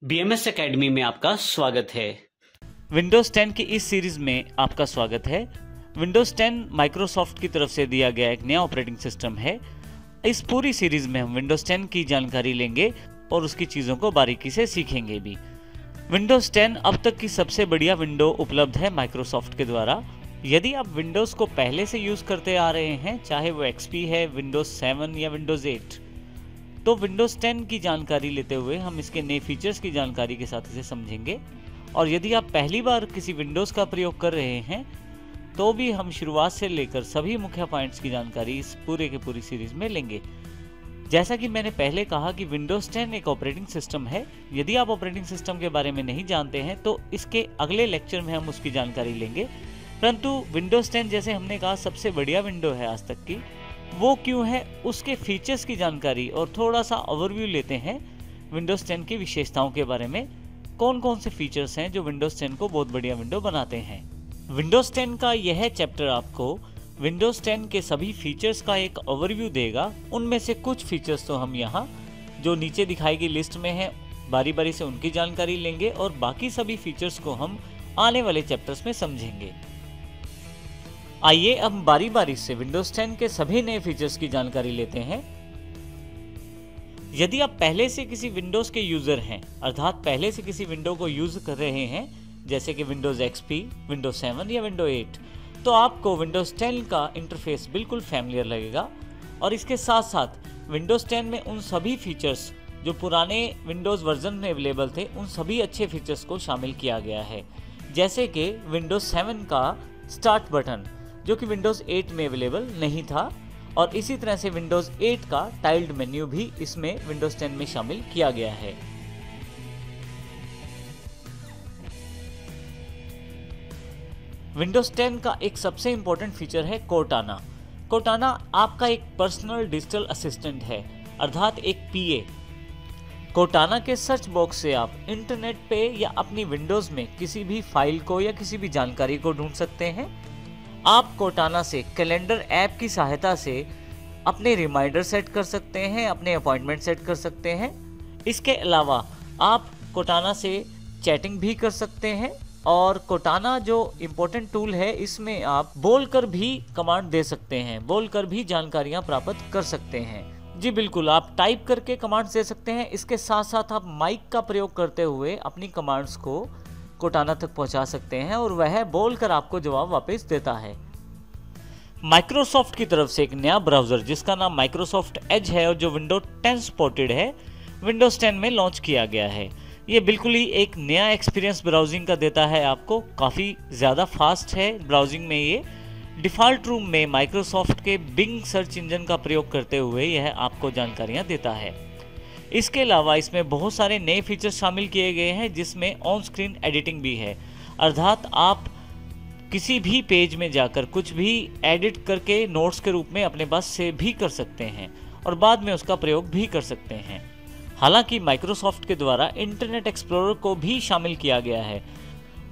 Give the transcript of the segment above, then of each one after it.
BMS academy में आपका स्वागत है। विंडोज़ 10 की इस सीरीज़ में आपका स्वागत है। विंडोज़ 10 माइक्रोसॉफ्ट की तरफ से दिया गया एक नया ऑपरेटिंग सिस्टम है। इस पूरी सीरीज़ में हम विंडोज़ 10 की जानकारी लेंगे और उसकी चीज़ों को बारीकी से सीखेंगे भी। विंडोज़ 10 अब तक की सबसे बढ़िया विंडो उपलब्ध है माइक्रोसॉफ्ट के द्वारा। यदि आप विंडोज़ को पहले से यूज़ करते आ रहे हैं, चाहे वो XP है, विंडोज़ 7 या विंडोज़ 8, तो विंडोज़ 10 की जानकारी लेते हुए हम इसके नए फीचर्स की जानकारी के साथ इसे समझेंगे। और यदि आप पहली बार किसी विंडोज़ का प्रयोग कर रहे हैं तो भी हम शुरुआत से लेकर सभी मुख्य पॉइंट्स की जानकारी इस पूरे के पूरी सीरीज़ में लेंगे। जैसा कि मैंने पहले कहा कि विंडोज़ 10 एक ऑपरेटिंग सिस्टम है। यदि आप ऑपरेटिंग सिस्टम के बारे में नहीं जानते हैं तो इसके अगले लेक्चर में हम उसकी जानकारी लेंगे। परंतु विंडोज़ 10 जैसे हमने कहा सबसे बढ़िया विंडो है आज तक की, वो क्यों है, उसके फीचर्स की जानकारी और थोड़ा सा ओवरव्यू लेते हैं विंडोज़ 10 की विशेषताओं के बारे में। कौन कौन से फीचर्स हैं जो विंडोज़ 10 को बहुत बढ़िया विंडो बनाते हैं। विंडोज़ 10 का यह चैप्टर आपको विंडोज़ 10 के सभी फीचर्स का एक ओवरव्यू देगा। उनमें से कुछ फीचर्स तो हम यहाँ जो नीचे दिखाई गई लिस्ट में है बारी बारी से उनकी जानकारी लेंगे और बाकी सभी फीचर्स को हम आने वाले चैप्टर्स में समझेंगे। आइए अब बारी बारी से विंडोज़ 10 के सभी नए फीचर्स की जानकारी लेते हैं। यदि आप पहले से किसी विंडोज़ के यूज़र हैं, अर्थात पहले से किसी विंडो को यूज़ कर रहे हैं जैसे कि विंडोज़ XP, विंडोज़ 7 या विंडोज़ 8, तो आपको विंडोज़ 10 का इंटरफेस बिल्कुल फैमिलियर लगेगा। और इसके साथ साथ विंडोज़ 10 में उन सभी फीचर्स जो पुराने विंडोज़ वर्जन में अवेलेबल थे, उन सभी अच्छे फीचर्स को शामिल किया गया है। जैसे कि विंडोज़ 7 का स्टार्ट बटन जो कि विंडोज़ 8 में अवेलेबल नहीं था, और इसी तरह से विंडोज़ 8 का टाइल्ड मेन्यू भी इसमें विंडोज़ 10 में शामिल किया गया है। विंडोज़ 10 का एक सबसे इंपॉर्टेंट फीचर है कोर्टाना। कोर्टाना आपका एक पर्सनल डिजिटल असिस्टेंट है, अर्थात एक PA। कोर्टाना के सर्च बॉक्स से आप इंटरनेट पे या अपनी विंडोज़ में किसी भी फाइल को या किसी भी जानकारी को ढूंढ सकते हैं। आप कोर्टाना से कैलेंडर ऐप की सहायता से अपने रिमाइंडर सेट कर सकते हैं, अपने अपॉइंटमेंट सेट कर सकते हैं। इसके अलावा आप कोर्टाना से चैटिंग भी कर सकते हैं। और कोर्टाना जो इम्पोर्टेंट टूल है, इसमें आप बोलकर भी कमांड दे सकते हैं, बोलकर भी जानकारियां प्राप्त कर सकते हैं। जी बिल्कुल, आप टाइप करके कमांड्स दे सकते हैं। इसके साथ साथ आप माइक का प्रयोग करते हुए अपनी कमांड्स को कोर्टाना तक पहुंचा सकते हैं और वह बोलकर आपको जवाब वापस देता है। माइक्रोसॉफ्ट की तरफ से एक नया ब्राउज़र जिसका नाम माइक्रोसॉफ्ट एज है और जो विंडोज 10 सपोर्टेड है, विंडोज़ 10 में लॉन्च किया गया है। ये बिल्कुल ही एक नया एक्सपीरियंस ब्राउजिंग का देता है आपको, काफ़ी ज़्यादा फास्ट है ब्राउजिंग में। ये डिफ़ॉल्ट रूम में माइक्रोसॉफ्ट के बिंग सर्च इंजन का प्रयोग करते हुए यह आपको जानकारियाँ देता है। इसके अलावा इसमें बहुत सारे नए फीचर्स शामिल किए गए हैं जिसमें ऑन स्क्रीन एडिटिंग भी है, अर्थात आप किसी भी पेज में जाकर कुछ भी एडिट करके नोट्स के रूप में अपने पास से भी कर सकते हैं और बाद में उसका प्रयोग भी कर सकते हैं। हालांकि माइक्रोसॉफ्ट के द्वारा इंटरनेट एक्सप्लोरर को भी शामिल किया गया है,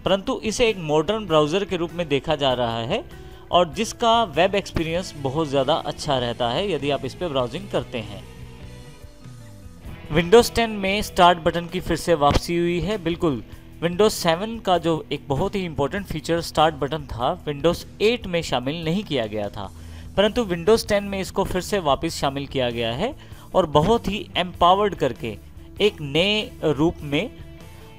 परंतु इसे एक मॉडर्न ब्राउज़र के रूप में देखा जा रहा है और जिसका वेब एक्सपीरियंस बहुत ज़्यादा अच्छा रहता है यदि आप इस पर ब्राउजिंग करते हैं। विंडोज़ 10 में स्टार्ट बटन की फिर से वापसी हुई है। बिल्कुल, विंडोज़ 7 का जो एक बहुत ही इंपॉर्टेंट फीचर स्टार्ट बटन था, विंडोज़ 8 में शामिल नहीं किया गया था, परंतु विंडोज़ 10 में इसको फिर से वापस शामिल किया गया है और बहुत ही एम्पावर्ड करके एक नए रूप में।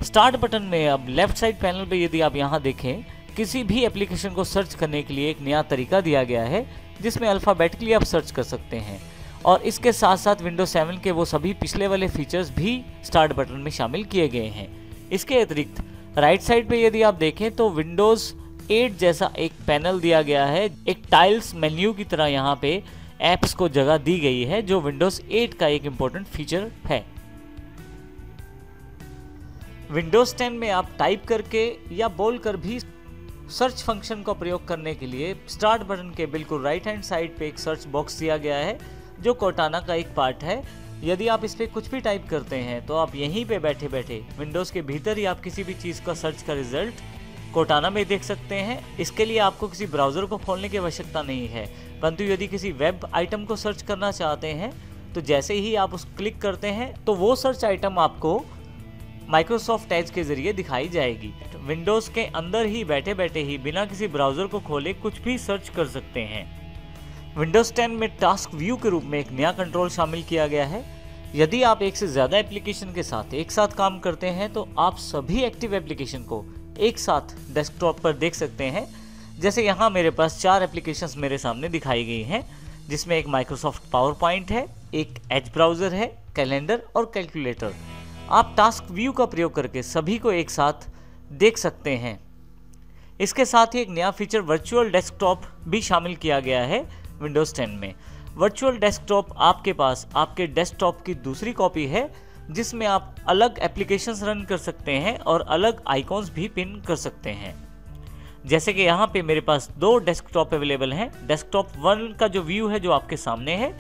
स्टार्ट बटन में अब लेफ्ट साइड पैनल पे यदि आप यहाँ देखें, किसी भी एप्लीकेशन को सर्च करने के लिए एक नया तरीका दिया गया है जिसमें अल्फ़ाबेटिकली आप सर्च कर सकते हैं। और इसके साथ साथ विंडोज़ 7 के वो सभी पिछले वाले फीचर्स भी स्टार्ट बटन में शामिल किए गए हैं। इसके अतिरिक्त राइट साइड पे यदि आप देखें तो विंडोज़ 8 जैसा एक पैनल दिया गया है, एक टाइल्स मेन्यू की तरह यहाँ पे ऐप्स को जगह दी गई है जो विंडोज़ 8 का एक इम्पोर्टेंट फीचर है। विंडोज़ 10 में आप टाइप करके या बोलकर भी सर्च फंक्शन का प्रयोग करने के लिए स्टार्ट बटन के बिल्कुल राइट हैंड साइड पे एक सर्च बॉक्स दिया गया है जो कोर्टाना का एक पार्ट है। यदि आप इस पर कुछ भी टाइप करते हैं तो आप यहीं पे बैठे बैठे विंडोज़ के भीतर ही आप किसी भी चीज़ का सर्च का रिजल्ट कोर्टाना में देख सकते हैं। इसके लिए आपको किसी ब्राउज़र को खोलने की आवश्यकता नहीं है, परंतु यदि किसी वेब आइटम को सर्च करना चाहते हैं तो जैसे ही आप उस क्लिक करते हैं तो वो सर्च आइटम आपको माइक्रोसॉफ्ट एज के जरिए दिखाई जाएगी। विंडोज के अंदर ही बैठे बैठे ही बिना किसी ब्राउजर को खोले कुछ भी सर्च कर सकते हैं। विंडोज 10 में टास्क व्यू के रूप में एक नया कंट्रोल शामिल किया गया है। यदि आप एक से ज़्यादा एप्लीकेशन के साथ एक साथ काम करते हैं तो आप सभी एक्टिव एप्लीकेशन को एक साथ डेस्कटॉप पर देख सकते हैं। जैसे यहाँ मेरे पास 4 एप्लीकेशंस मेरे सामने दिखाई गई हैं, जिसमें एक माइक्रोसॉफ्ट पावर पॉइंट है, एक एज ब्राउज़र है, कैलेंडर और कैलकुलेटर। आप टास्क व्यू का प्रयोग करके सभी को एक साथ देख सकते हैं। इसके साथ ही एक नया फीचर वर्चुअल डेस्कटॉप भी शामिल किया गया है विंडोज़ 10 में। वर्चुअल डेस्कटॉप आपके पास आपके डेस्कटॉप की दूसरी कॉपी है, जिसमें आप अलग एप्लीकेशंस रन कर सकते हैं और अलग आइकॉन्स भी पिन कर सकते हैं। जैसे कि यहाँ पे मेरे पास 2 डेस्कटॉप अवेलेबल हैं। डेस्कटॉप 1 का जो व्यू है जो आपके सामने है,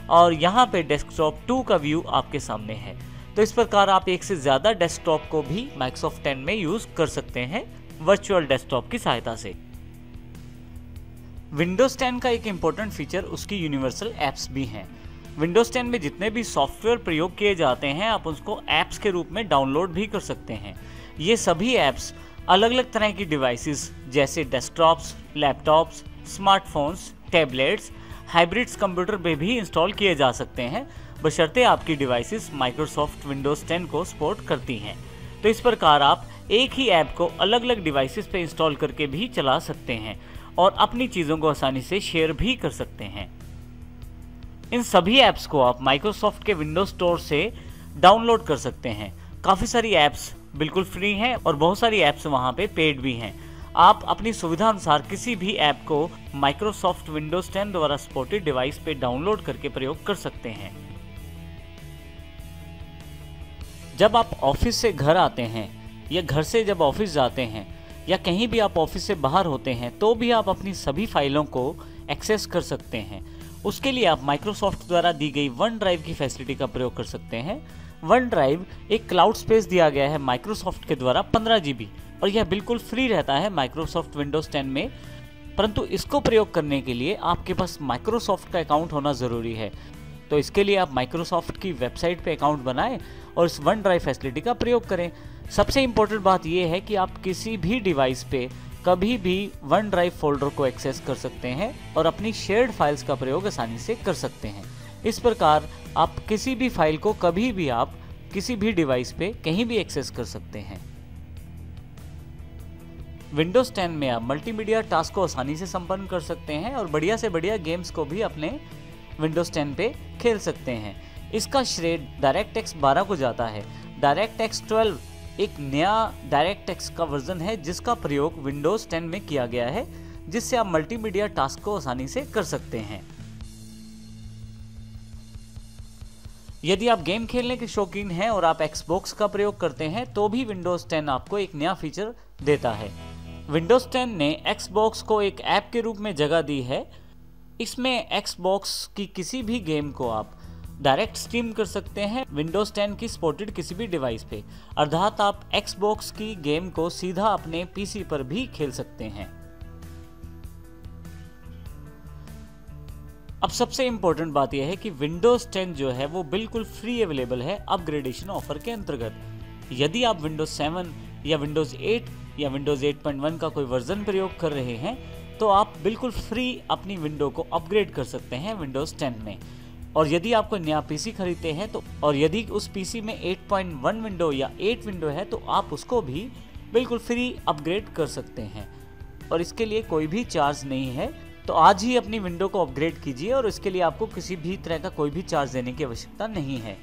और यहाँ पे डेस्कटॉप 2 का व्यू आपके सामने है। तो इस प्रकार आप एक से ज़्यादा डेस्कटॉप को भी माइक्रोसॉफ्ट 10 में यूज़ कर सकते हैं वर्चुअल डेस्कटॉप की सहायता से। विंडोज़ 10 का एक इम्पोर्टेंट फीचर उसकी यूनिवर्सल ऐप्स भी हैं। विंडोज़ 10 में जितने भी सॉफ्टवेयर प्रयोग किए जाते हैं आप उसको ऐप्स के रूप में डाउनलोड भी कर सकते हैं। ये सभी ऐप्स अलग अलग तरह की डिवाइसेस जैसे desktops, laptops, smartphones, tablets, hybrids computer पे भी इंस्टॉल किए जा सकते हैं, बशर्ते आपकी डिवाइसेस माइक्रोसॉफ्ट विंडोज़ 10 को सपोर्ट करती हैं। तो इस प्रकार आप एक ही ऐप को अलग अलग डिवाइसेस पे इंस्टॉल करके भी चला सकते हैं और अपनी चीज़ों को आसानी से शेयर भी कर सकते हैं। इन सभी ऐप्स को आप माइक्रोसॉफ्ट के विंडोज स्टोर से डाउनलोड कर सकते हैं। काफ़ी सारी ऐप्स बिल्कुल फ्री हैं और बहुत सारी ऐप्स वहाँ पे पेड भी हैं। आप अपनी सुविधा अनुसार किसी भी ऐप को माइक्रोसॉफ्ट विंडोज 10 द्वारा सपोर्टेड डिवाइस पे डाउनलोड करके प्रयोग कर सकते हैं। जब आप ऑफिस से घर आते हैं या घर से जब ऑफिस जाते हैं या कहीं भी आप ऑफिस से बाहर होते हैं तो भी आप अपनी सभी फाइलों को एक्सेस कर सकते हैं। उसके लिए आप माइक्रोसॉफ्ट द्वारा दी गई वन ड्राइव की फैसिलिटी का प्रयोग कर सकते हैं। वन ड्राइव एक क्लाउड स्पेस दिया गया है माइक्रोसॉफ्ट के द्वारा 15 GB, और यह बिल्कुल फ्री रहता है माइक्रोसॉफ्ट विंडोज़ 10 में। परंतु इसको प्रयोग करने के लिए आपके पास माइक्रोसॉफ्ट का अकाउंट होना ज़रूरी है। तो इसके लिए आप माइक्रोसॉफ्ट की वेबसाइट पे अकाउंट बनाएं और इस वन ड्राइव फैसिलिटी का प्रयोग करें। सबसे इम्पोर्टेंट बात यह है कि आप किसी भी डिवाइस पे कभी भी वन ड्राइव फोल्डर को एक्सेस कर सकते हैं और अपनी शेयर्ड फाइल्स का प्रयोग आसानी से कर सकते हैं। इस प्रकार आप किसी भी फाइल को कभी भी आप किसी भी डिवाइस पे कहीं भी एक्सेस कर सकते हैं। विंडोज़ 10 में आप मल्टीमीडिया टास्क को आसानी से संपन्न कर सकते हैं और बढ़िया से बढ़िया गेम्स को भी अपने विंडोज़ 10 पे खेल सकते हैं। इसका श्रेय डायरेक्ट-एक्स 12 को जाता है। डायरेक्ट-एक्स 12 एक नया डायरेक्ट-एक्स का वर्जन है जिसका प्रयोग विंडोज़ 10 में किया गया है, जिससे आप मल्टीमीडिया टास्क को आसानी से कर सकते हैं। यदि आप गेम खेलने के शौकीन हैं और आप एक्सबॉक्स का प्रयोग करते हैं तो भी विंडोज़ 10 आपको एक नया फीचर देता है। विंडोज़ 10 ने एक्सबॉक्स को एक ऐप के रूप में जगह दी है। इसमें एक्सबॉक्स की किसी भी गेम को आप डायरेक्ट स्ट्रीम कर सकते हैं विंडोज़ 10 की सपोर्टेड किसी भी डिवाइस पे, अर्थात आप एक्सबॉक्स की गेम को सीधा अपने पीसी पर भी खेल सकते हैं। अब सबसे इम्पोर्टेंट बात यह है कि विंडोज़ 10 जो है वो बिल्कुल फ्री अवेलेबल है अपग्रेडेशन ऑफर के अंतर्गत। यदि आप विंडोज़ 7 या विंडोज़ 8 या विंडोज़ 8.1 का कोई वर्जन प्रयोग कर रहे हैं तो आप बिल्कुल फ्री अपनी विंडो को अपग्रेड कर सकते हैं विंडोज़ 10 में। और यदि आप कोई नया पीसी खरीदते हैं तो और यदि उस पीसी में 8.1 विंडो या 8 विंडो है तो आप उसको भी बिल्कुल फ्री अपग्रेड कर सकते हैं और इसके लिए कोई भी चार्ज नहीं है। तो आज ही अपनी विंडो को अपग्रेड कीजिए और इसके लिए आपको किसी भी तरह का कोई भी चार्ज देने की आवश्यकता नहीं है।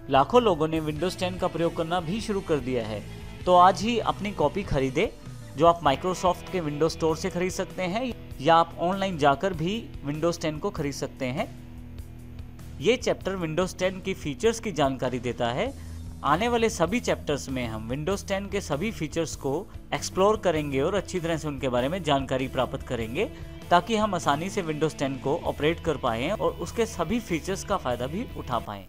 लाखों लोगों ने विंडोज़ 10 का प्रयोग करना भी शुरू कर दिया है, तो आज ही अपनी कॉपी खरीदे जो आप माइक्रोसॉफ्ट के विंडोज स्टोर से खरीद सकते हैं या आप ऑनलाइन जाकर भी विंडोज़ 10 को खरीद सकते हैं। ये चैप्टर विंडोज़ 10 की फीचर्स की जानकारी देता है। आने वाले सभी चैप्टर्स में हम विंडोज़ 10 के सभी फीचर्स को एक्सप्लोर करेंगे और अच्छी तरह से उनके बारे में जानकारी प्राप्त करेंगे ताकि हम आसानी से विंडोज़ 10 को ऑपरेट कर पाएँ और उसके सभी फीचर्स का फ़ायदा भी उठा पाएँ।